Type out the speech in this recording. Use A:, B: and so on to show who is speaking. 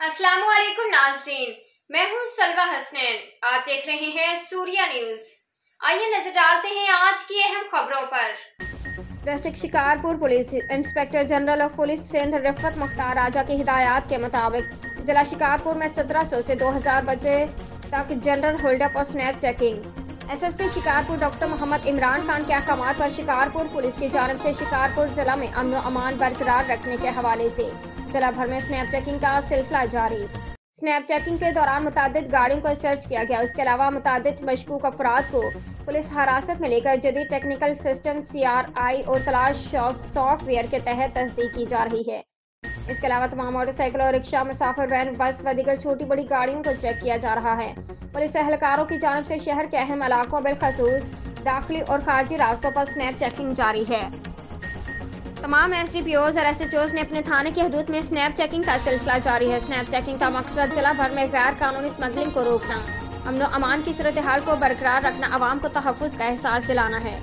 A: अस्सलाम वालेकुम नाज़रीन, मैं हूँ सलवा हसनैन। आप देख रहे हैं सूर्या न्यूज़। आइए नजर डालते हैं आज की अहम खबरों पर।
B: District Shikarpur police inspector general of police Sindh Rifat Mukhtar Raja की हिदायत के मुताबिक जिला शिकारपुर में 1700 से 2000 बजे तक जनरल होल्डअप और snap checking. SSP Shikarpur doctor Mohammad Imran Khan के अहकामात पर शिकारपुर पुलिस की जानिब से शिकारपुर जिला में अमन व अमान बरकरार रखने के हवाले से जिला भर में स्नैप चेकिंग का सिलसिला जारी। स्नैप चेकिंग के दौरान मुतादिद गाड़ियों को सर्च किया गया। इसके अलावा मुतादिद मशकूक अफराद को पुलिस हिरासत में लेकर जदीद टेक्निकल सिस्टम CRI और तलाश सॉफ्टवेयर के तहत तस्दीक की जा रही है। इसके अलावा तमाम मोटरसाइकिल और रिक्शा, मुसाफिर वैन, बस व दीगर छोटी बड़ी गाड़ियों को चेक किया जा रहा है। पुलिस एहलकारों की जानिब से शहर के अहम इलाकों बिलखसूस दाखिली और खारजी रास्तों पर स्नैप चेकिंग जारी है। तमाम SDPOs और SHOs ने अपने थाने की हदूद में स्नैप चेकिंग का सिलसिला जारी है। स्नैप चेकिंग का मकसद जिला भर में गैर कानूनी स्मगलिंग को रोकना, अमन व अमान की सूरत हाल को बरकरार रखना, अवाम को तहफ़्फ़ुज़ का एहसास दिलाना है।